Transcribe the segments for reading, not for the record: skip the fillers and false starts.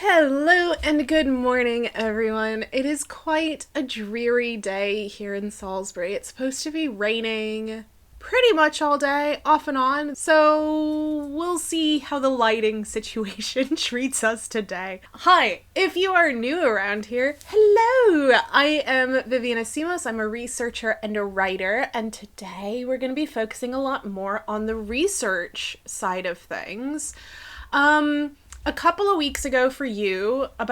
Hello and good morning, everyone. It is quite a dreary day here in Salisbury. It's supposed to be raining pretty much all day, off and on, so we'll see how the lighting situation treats us today. Hi, if you are new around here, hello! I am Viviana Simos. I'm a researcher and a writer, and today we're going to be focusing a lot more on the research side of things. A couple of weeks ago for you, maybe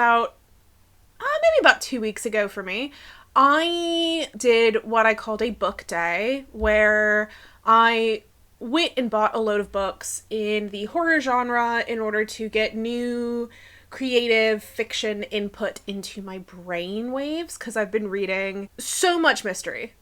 about 2 weeks ago for me, I did what I called a book day, where I went and bought a load of books in the horror genre in order to get new creative fiction input into my brain waves, because I've been reading so much mystery.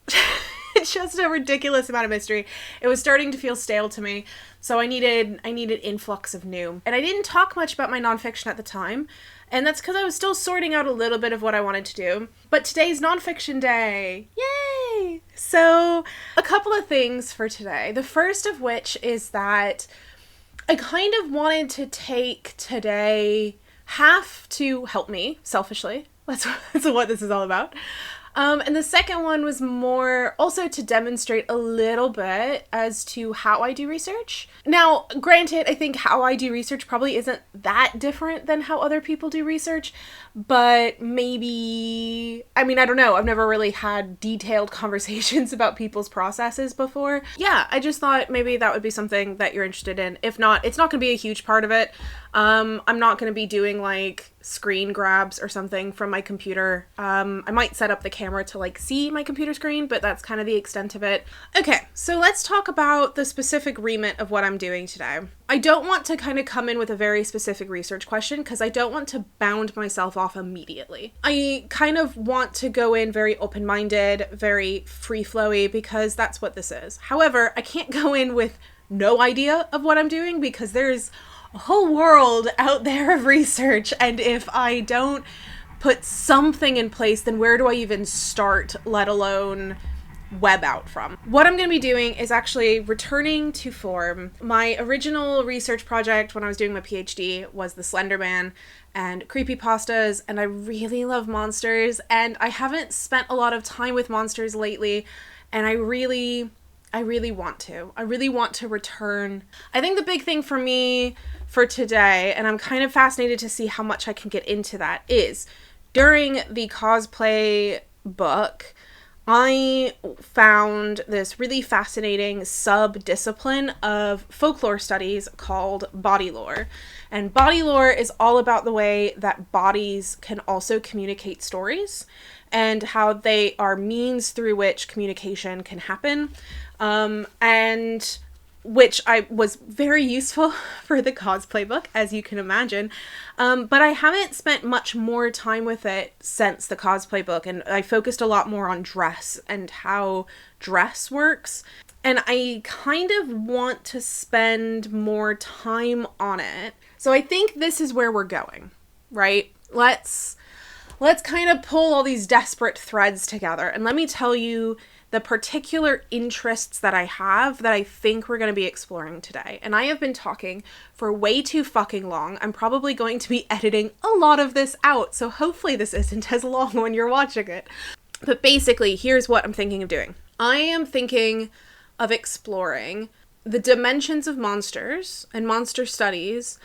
Just a ridiculous amount of mystery. It was starting to feel stale to me, so I needed influx of new. And I didn't talk much about my nonfiction at the time, and that's because I was still sorting out a little bit of what I wanted to do. But today's nonfiction day. Yay! So, a couple of things for today. The first of which is that I kind of wanted to take today half to help me, selfishly. That's what this is all about. And the second one was more also to demonstrate a little bit as to how I do research. Now, granted, I think how I do research probably isn't that different than how other people do research, but maybe, I don't know. I've never really had detailed conversations about people's processes before. Yeah, I just thought maybe that would be something that you're interested in. If not, it's not going to be a huge part of it. I'm not going to be doing like screen grabs or something from my computer. I might set up the camera to see my computer screen, but that's kind of the extent of it. Okay, so let's talk about the specific remit of what I'm doing today. I don't want to kind of come in with a very specific research question because I don't want to bound myself off immediately. I kind of want to go in very open-minded, very free-flowy, because that's what this is. However, I can't go in with no idea of what I'm doing because there's a whole world out there of research, and if I don't put something in place, then where do I even start, let alone web out from? What I'm going to be doing is actually returning to form. My original research project when I was doing my PhD was the Slender Man and creepypastas, and I really love monsters, and I haven't spent a lot of time with monsters lately, and I really want to. I really want to return. I think the big thing for me for today, and I'm kind of fascinated to see how much I can get into that, is during the Cosplay book, I found this really fascinating sub-discipline of folklore studies called Bodylore. And Bodylore is all about the way that bodies can also communicate stories and how they are means through which communication can happen. And which was very useful for the Cosplay book, as you can imagine. But I haven't spent much more time with it since the Cosplay book, and I focused a lot more on dress and how dress works. And I kind of want to spend more time on it. So I think this is where we're going, right? Let's kind of pull all these desperate threads together, and let me tell you the particular interests that I have that I think we're going to be exploring today. And I have been talking for way too fucking long. I'm probably going to be editing a lot of this out, so hopefully this isn't as long when you're watching it. But basically, here's what I'm thinking of doing. I am thinking of exploring the dimensions of monsters and monster studies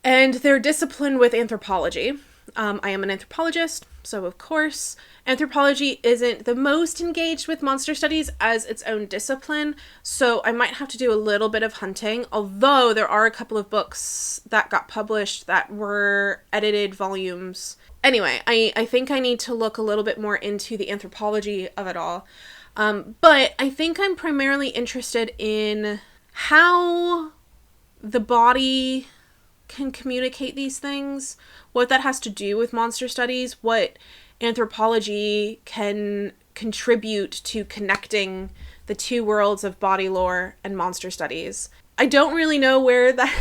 and their discipline with anthropology. I am an anthropologist, so of course, anthropology isn't the most engaged with monster studies as its own discipline, so I might have to do a little bit of hunting, although there are a couple of books that got published that were edited volumes. Anyway, I think I need to look a little bit more into the anthropology of it all, but I think I'm primarily interested in how the body can communicate these things, what that has to do with monster studies, what anthropology can contribute to connecting the two worlds of body lore and monster studies. I don't really know where that's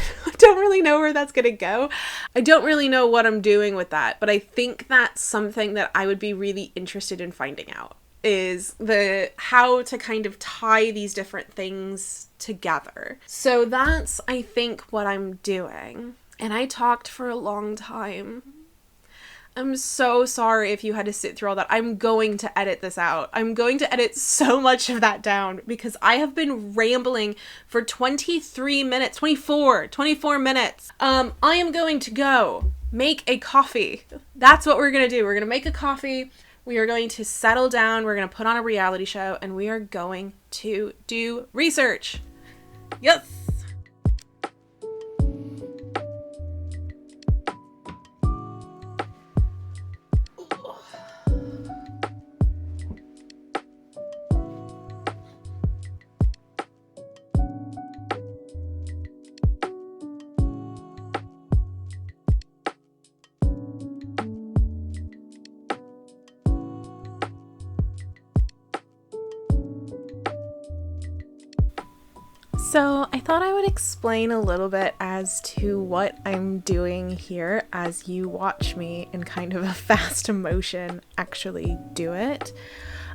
going to go. I don't really know what I'm doing with that, but I think that's something that I would be really interested in finding out, is how to kind of tie these different things together. So that's, I think, what I'm doing. and I talked for a long time. I'm so sorry if you had to sit through all that. I'm going to edit this out. I'm going to edit so much of that down because I have been rambling for 23 minutes, 24 minutes. I am going to go make a coffee. That's what we're going to do. We're going to make a coffee. We are going to settle down. We're going to put on a reality show and we are going to do research. Yes. So I thought I would explain a little bit as to what I'm doing here as you watch me in kind of a fast motion actually do it.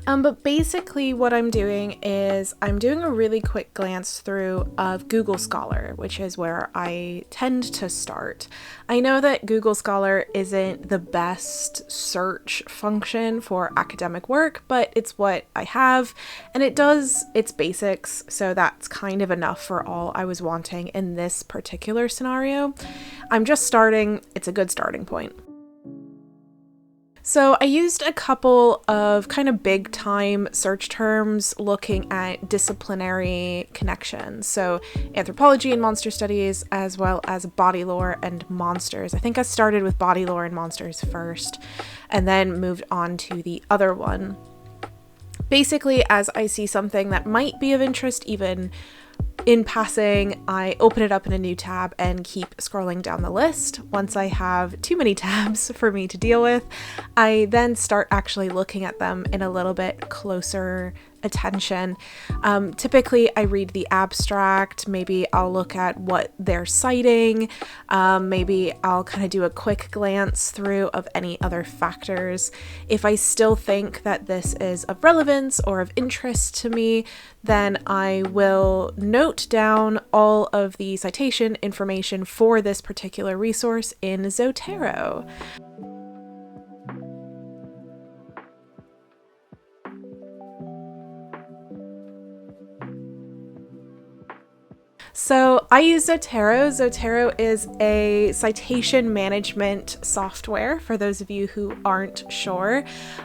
But basically what I'm doing is I'm doing a really quick glance through of Google Scholar, which is where I tend to start. I know that Google Scholar isn't the best search function for academic work, but it's what I have and it does its basics, so that's kind of enough for all I was wanting in this particular scenario. I'm just starting, it's a good starting point. So I used a couple of kind of big time search terms looking at disciplinary connections. So anthropology and monster studies, as well as bodylore and monsters. I think I started with bodylore and monsters first and then moved on to the other one. Basically, as I see something that might be of interest, even in passing, I open it up in a new tab and keep scrolling down the list. Once I have too many tabs for me to deal with, I then start actually looking at them in a little bit closer attention. Typically I read the abstract, maybe I'll look at what they're citing, maybe I'll kind of do a quick glance through of any other factors. If I still think that this is of relevance or of interest to me, then I will note down all of the citation information for this particular resource in Zotero. So I use Zotero. Zotero is a citation management software for those of you who aren't sure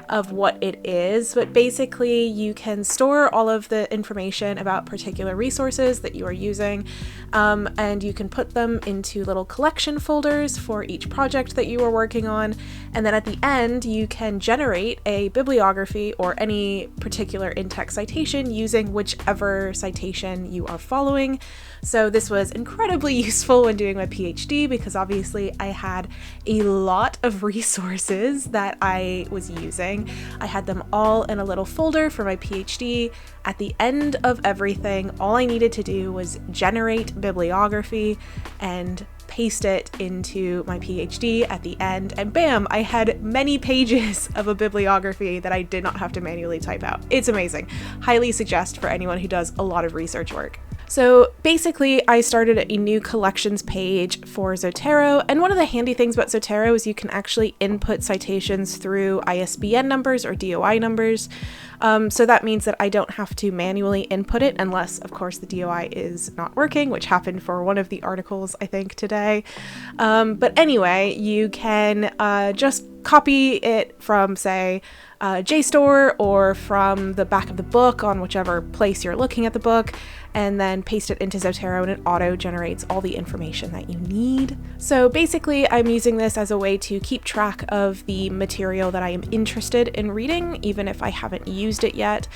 of what it is, but basically you can store all of the information about particular resources that you are using, and you can put them into little collection folders for each project that you are working on, and then at the end you can generate a bibliography or any particular in-text citation using whichever citation you are following. So this was incredibly useful when doing my PhD because obviously I had a lot of resources that I was using. I had them all in a little folder for my PhD. At the end of everything, all I needed to do was generate bibliography and paste it into my PhD at the end, and bam, I had many pages of a bibliography that I did not have to manually type out. It's amazing. Highly suggest for anyone who does a lot of research work. So basically, I started a new collections page for Zotero, and one of the handy things about Zotero is you can actually input citations through ISBN numbers or DOI numbers. So that means that I don't have to manually input it unless, of course, the DOI is not working, which happened for one of the articles, I think, today. But anyway, you can just copy it from, say, JSTOR or from the back of the book on whichever place you're looking at the book, and then paste it into Zotero and it auto-generates all the information that you need. So basically, I'm using this as a way to keep track of the material that I am interested in reading, even if I haven't used it yet.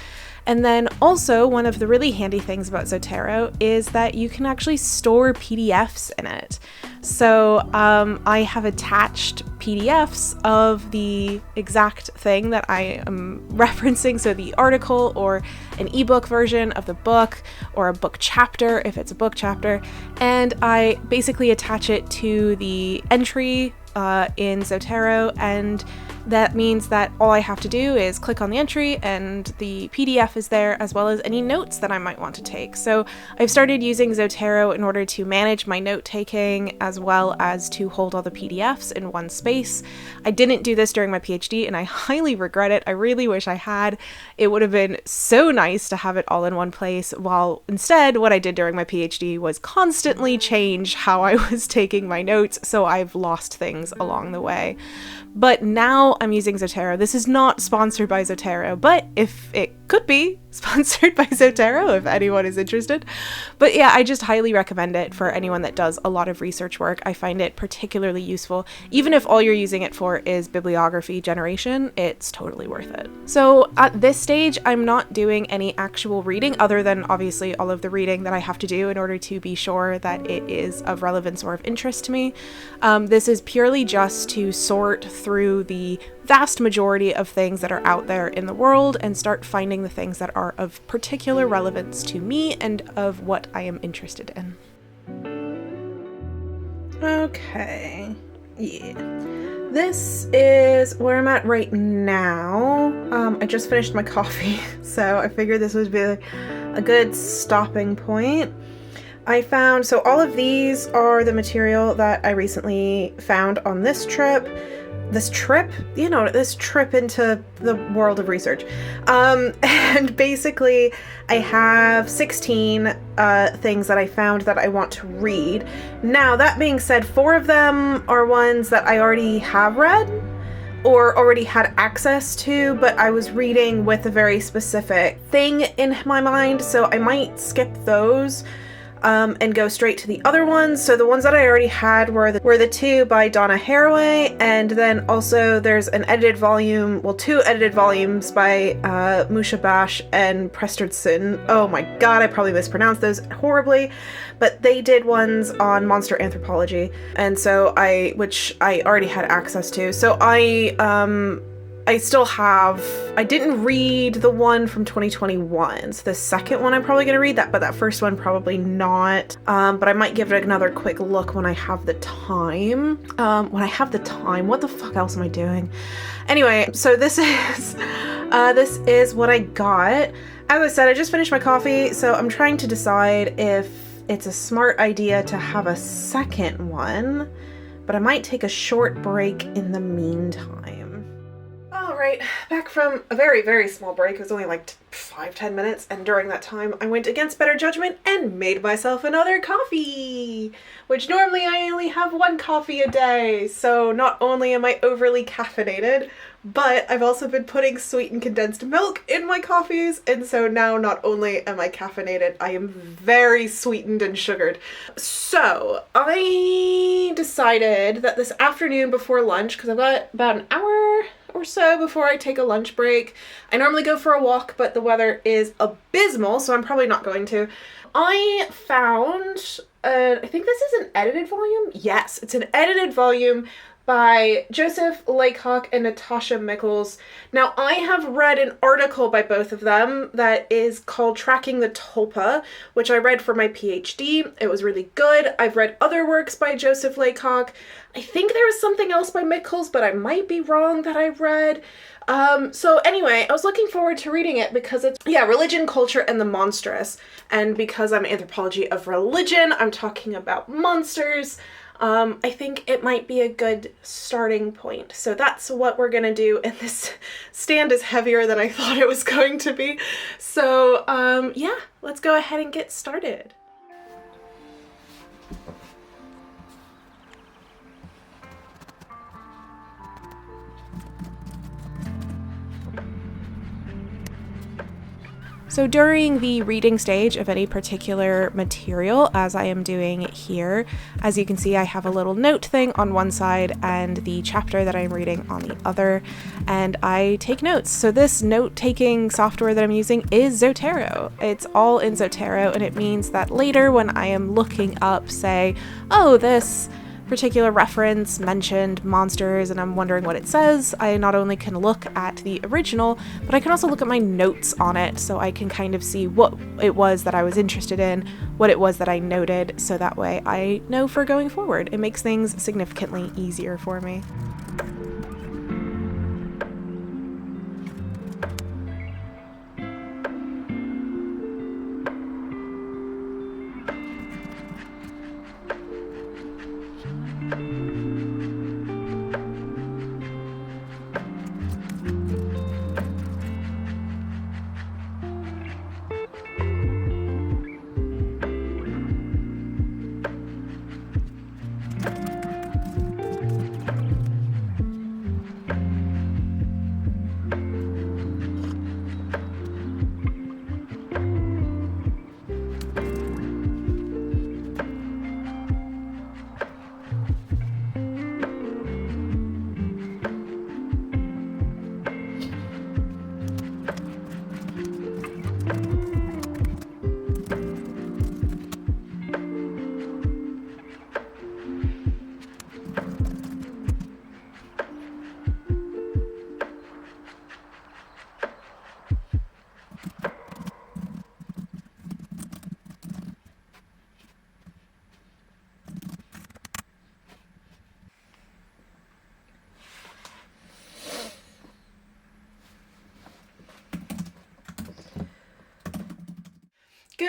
And then also, one of the really handy things about Zotero is that you can actually store PDFs in it. So I have attached PDFs of the exact thing that I am referencing, so the article or an ebook version of the book or a book chapter if it's a book chapter, and I basically attach it to the entry in Zotero, and That means that all I have to do is click on the entry and the PDF is there, as well as any notes that I might want to take. So I've started using Zotero in order to manage my note taking, as well as to hold all the PDFs in one space. I didn't do this during my PhD and I highly regret it. I really wish I had. It would have been so nice to have it all in one place, while instead what I did during my PhD was constantly change how I was taking my notes, so I've lost things along the way. But now I'm using Zotero. This is not sponsored by Zotero, but if it could be sponsored by Zotero, if anyone is interested. But yeah, I just highly recommend it for anyone that does a lot of research work. I find it particularly useful. Even if all you're using it for is bibliography generation, it's totally worth it. So at this stage, I'm not doing any actual reading, other than obviously all of the reading that I have to do in order to be sure that it is of relevance or of interest to me. This is purely just to sort through the vast majority of things that are out there in the world and start finding the things that are of particular relevance to me and of what I am interested in. Okay, yeah. This is where I'm at right now. I just finished my coffee, so I figured this would be a good stopping point. I found, so all of these are the material that I recently found on this trip into the world of research. And basically I have 16 things that I found that I want to read. Now, that being said, 4 of them are ones that I already have read or already had access to, but I was reading with a very specific thing in my mind, so I might skip those and go straight to the other ones. So the ones that I already had were the 2 by Donna Haraway, and then also there's an edited volume, well, 2 edited volumes by Musha Bash and Prestardson. Oh my god, I probably mispronounced those horribly, but they did ones on monster anthropology, and so which I already had access to. So I didn't read the one from 2021. So the second one I'm probably going to read that, but that first one probably not. But I might give it another quick look when I have the time. What the fuck else am I doing? Anyway, so this is what I got. As I said, I just finished my coffee, so I'm trying to decide if it's a smart idea to have a second one, but I might take a short break in the meantime. Alright, back from a very, very small break. It was only like 5-10 minutes, and during that time I went against better judgment and made myself another coffee, which normally I only have 1 coffee a day, so not only am I overly caffeinated, but I've also been putting sweetened condensed milk in my coffees, and so now not only am I caffeinated, I am very sweetened and sugared. So I decided that this afternoon before lunch, because I've got about an hour or so before I take a lunch break. I normally go for a walk, but the weather is abysmal, so I'm probably not going to. I found, I think this is an edited volume? Yes, it's an edited volume by Joseph Laycock and Natasha Mickles. Now, I have read an article by both of them that is called Tracking the Tulpa, which I read for my PhD. It was really good. I've read other works by Joseph Laycock. I think there was something else by Mickles, but I might be wrong that I read. So anyway, I was looking forward to reading it because it's, religion, culture, and the monstrous. And because I'm anthropology of religion, I'm talking about monsters. I think it might be a good starting point. So that's what we're gonna do, and this stand is heavier than I thought it was going to be. So, let's go ahead and get started. So during the reading stage of any particular material, as I am doing here, as you can see, I have a little note thing on one side and the chapter that I'm reading on the other, and I take notes. So this note-taking software that I'm using is Zotero. It's all in Zotero, and it means that later when I am looking up, say, oh, this particular reference mentioned monsters and I'm wondering what it says, I not only can look at the original, but I can also look at my notes on it, so I can kind of see what it was that I was interested in, what it was that I noted, so that way I know for going forward. It makes things significantly easier for me.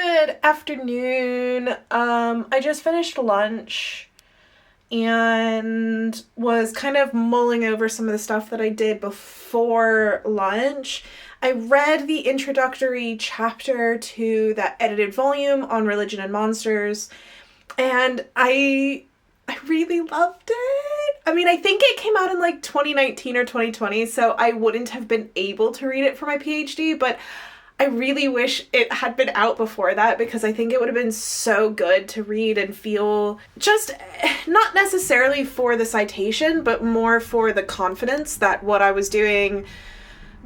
Good afternoon. I just finished lunch and was kind of mulling over some of the stuff that I did before lunch. I read the introductory chapter to that edited volume on religion and monsters, and I really loved it. I mean, I think it came out in like 2019 or 2020, so I wouldn't have been able to read it for my PhD, but I really wish it had been out before that, because I think it would have been so good to read and feel, just not necessarily for the citation, but more for the confidence that what I was doing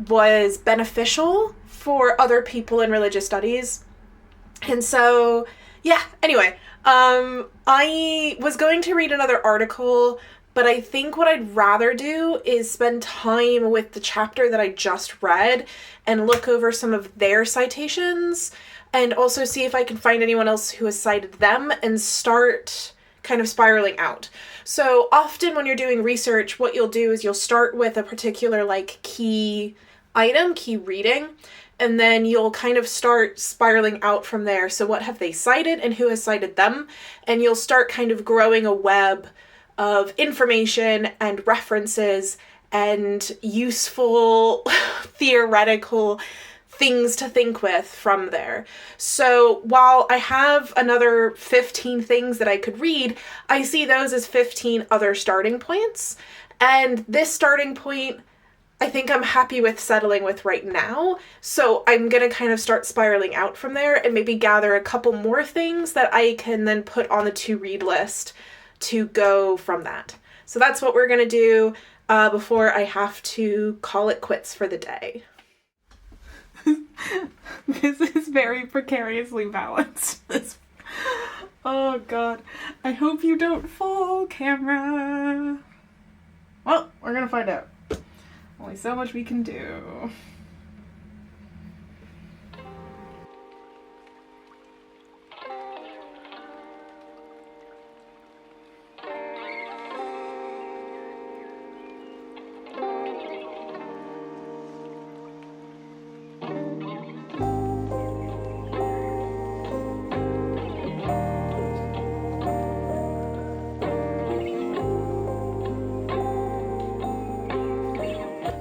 was beneficial for other people in religious studies. And so, yeah, anyway, I was going to read another article, but I think what I'd rather do is spend time with the chapter that I just read and look over some of their citations, and also see if I can find anyone else who has cited them and start kind of spiraling out. So often when you're doing research, what you'll do is you'll start with a particular like key item, key reading, and then you'll kind of start spiraling out from there. So what have they cited and who has cited them? And you'll start kind of growing a web of information and references and useful theoretical things to think with from there. So while I have another 15 things that I could read, I see those as 15 other starting points. And this starting point, I think I'm happy with settling with right now. So I'm going to kind of start spiraling out from there and maybe gather a couple more things that I can then put on the to-read list to go from that. So that's what we're going to do before I have to call it quits for the day. This is very precariously balanced. Oh God. I hope you don't fall, camera. Well, we're going to find out. Only so much we can do.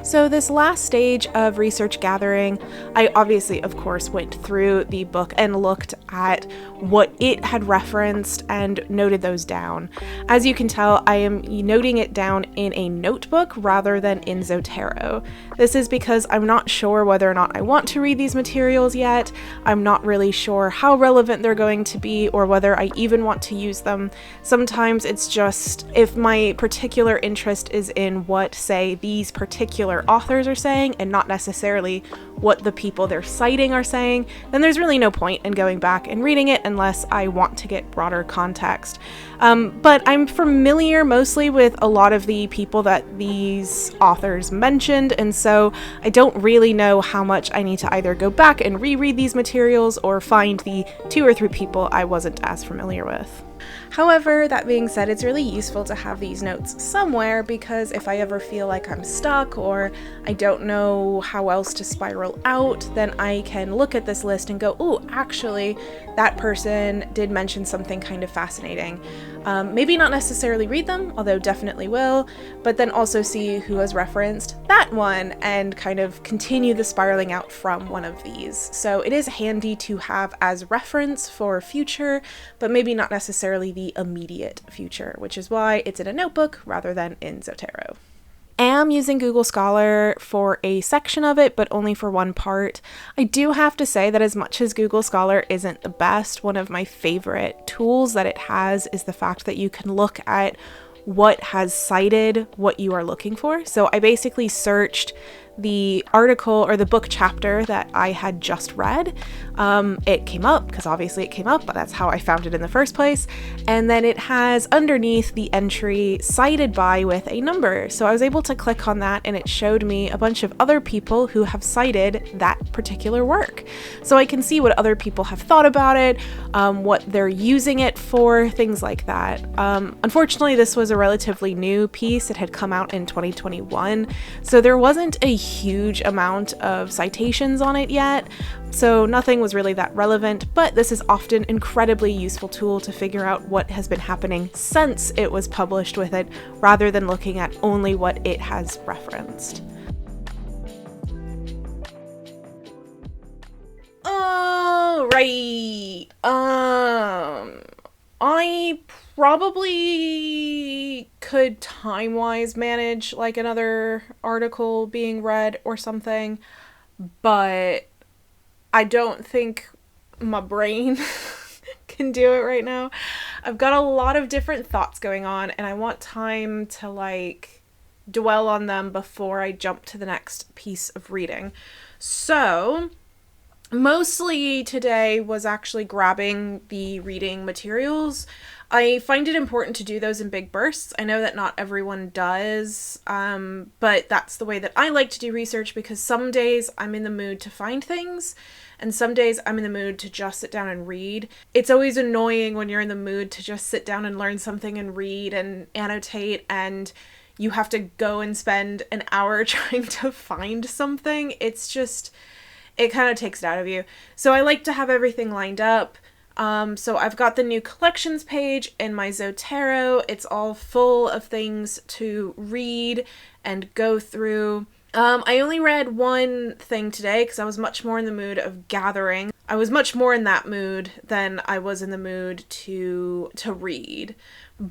So this last stage of research gathering, I obviously, of course, went through the book and looked at what it had referenced and noted those down. As you can tell, I am noting it down in a notebook rather than in Zotero. This is because I'm not sure whether or not I want to read these materials yet. I'm not really sure how relevant they're going to be or whether I even want to use them. Sometimes it's just if my particular interest is in what, say, these particular authors are saying and not necessarily what the people they're citing are saying, then there's really no point in going back and reading it unless I want to get broader context. But I'm familiar mostly with a lot of the people that these authors mentioned, and so I don't really know how much I need to either go back and reread these materials or find the 2 or 3 people I wasn't as familiar with. However, that being said, it's really useful to have these notes somewhere, because if I ever feel like I'm stuck or I don't know how else to spiral out, then I can look at this list and go, oh, actually, that person did mention something kind of fascinating. Maybe not necessarily read them, although definitely will, but then also see who has referenced that one and kind of continue the spiraling out from one of these. So it is handy to have as reference for future, but maybe not necessarily the immediate future, which is why it's in a notebook rather than in Zotero. Am using Google Scholar for a section of it, but only for one part. I do have to say that as much as Google Scholar isn't the best, one of my favorite tools that it has is the fact that you can look at what has cited what you are looking for. So I basically searched the article or the book chapter that I had just read. It came up because obviously it came up, but that's how I found it in the first place. And then it has underneath the entry cited by with a number. So I was able to click on that and it showed me a bunch of other people who have cited that particular work. So I can see what other people have thought about it, what they're using it for, things like that. Unfortunately, this was a relatively new piece. It had come out in 2021. So there wasn't a huge amount of citations on it yet, so nothing was really that relevant, but this is often an incredibly useful tool to figure out what has been happening since it was published with it, rather than looking at only what it has referenced. Alright, I probably could time-wise manage like another article being read or something, but I don't think my brain can do it right now. I've got a lot of different thoughts going on, and I want time to like dwell on them before I jump to the next piece of reading. So mostly today was actually grabbing the reading materials. I find it important to do those in big bursts. I know that not everyone does, but that's the way that I like to do research, because some days I'm in the mood to find things, and some days I'm in the mood to just sit down and read. It's always annoying when you're in the mood to just sit down and learn something and read and annotate, and you have to go and spend an hour trying to find something. It's just, it kind of takes it out of you. So I like to have everything lined up. So I've got the new collections page in my Zotero. It's all full of things to read and go through. I only read one thing today because I was much more in the mood of gathering. I was much more in that mood than I was in the mood to read.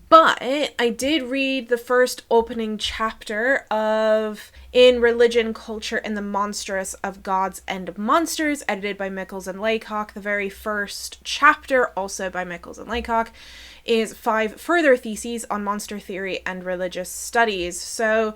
But I did read the first opening chapter of In Religion, Culture, and the Monstrous of Gods and Monsters, edited by Mickles and Laycock. The very first chapter, also by Mickles and Laycock, is 5 further theses on monster theory and religious studies. So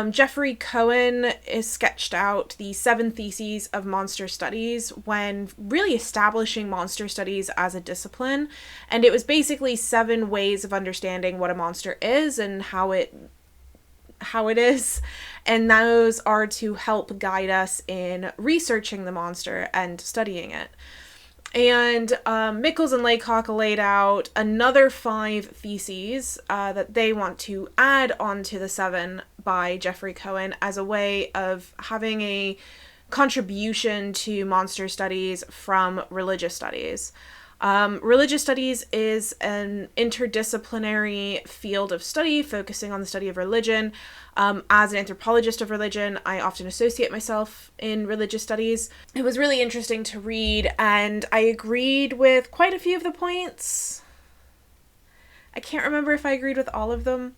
Jeffrey Cohen is sketched out the 7 theses of monster studies when really establishing monster studies as a discipline. And it was basically 7 ways of understanding what a monster is and how it is. And those are to help guide us in researching the monster and studying it. And Mickles and Laycock laid out another 5 theses that they want to add onto the 7 by Jeffrey Cohen as a way of having a contribution to monster studies from religious studies. Religious studies is an interdisciplinary field of study focusing on the study of religion. As an anthropologist of religion, I often associate myself in religious studies. It was really interesting to read, and I agreed with quite a few of the points. I can't remember if I agreed with all of them.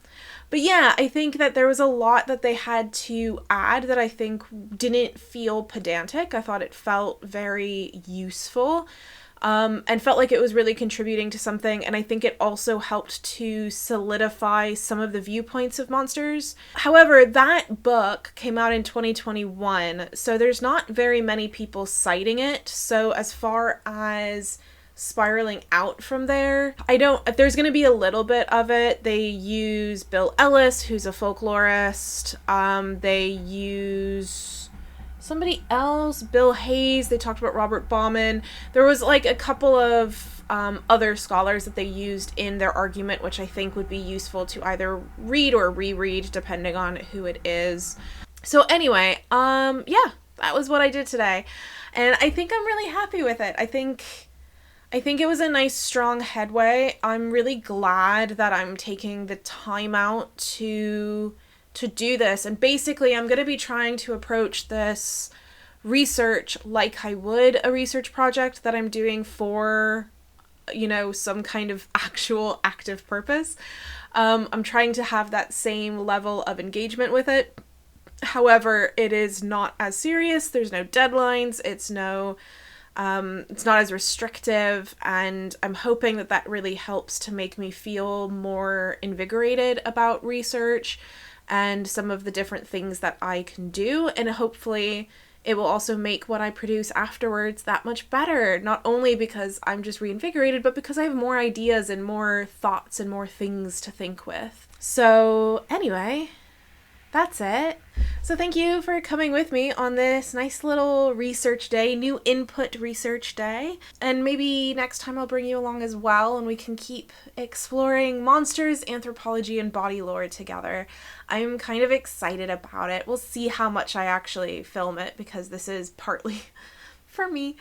But yeah, I think that there was a lot that they had to add that I think didn't feel pedantic. I thought it felt very useful. And felt like it was really contributing to something, and I think it also helped to solidify some of the viewpoints of monsters. However, that book came out in 2021, so there's not very many people citing it, so as far as spiraling out from there, there's going to be a little bit of it. They use Bill Ellis, who's a folklorist. They use somebody else, Bill Hayes. They talked about Robert Bauman. There was like a couple of other scholars that they used in their argument, which I think would be useful to either read or reread depending on who it is. So anyway, yeah, that was what I did today. And I think I'm really happy with it. I think it was a nice, strong headway. I'm really glad that I'm taking the time out to do this. And basically, I'm going to be trying to approach this research like I would a research project that I'm doing for, some kind of actual active purpose. I'm trying to have that same level of engagement with it. However, it is not as serious. There's no deadlines. It's not as restrictive, and I'm hoping that really helps to make me feel more invigorated about research and some of the different things that I can do, and hopefully it will also make what I produce afterwards that much better, not only because I'm just reinvigorated, but because I have more ideas and more thoughts and more things to think with. So anyway, that's it. So thank you for coming with me on this nice little research day, new input research day. And maybe next time I'll bring you along as well and we can keep exploring monsters, anthropology, and Bodylore together. I'm kind of excited about it. We'll see how much I actually film it because this is partly for me.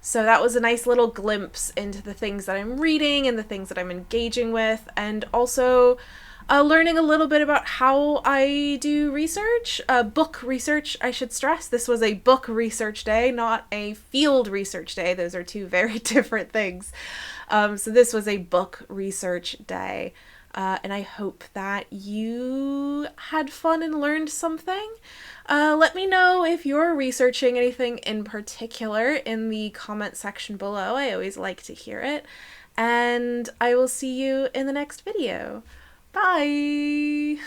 So that was a nice little glimpse into the things that I'm reading and the things that I'm engaging with, and also learning a little bit about how I do research, book research, I should stress. This was a book research day, not a field research day. Those are two very different things. So this was a book research day. And I hope that you had fun and learned something. Let me know if you're researching anything in particular in the comment section below. I always like to hear it. And I will see you in the next video. Bye!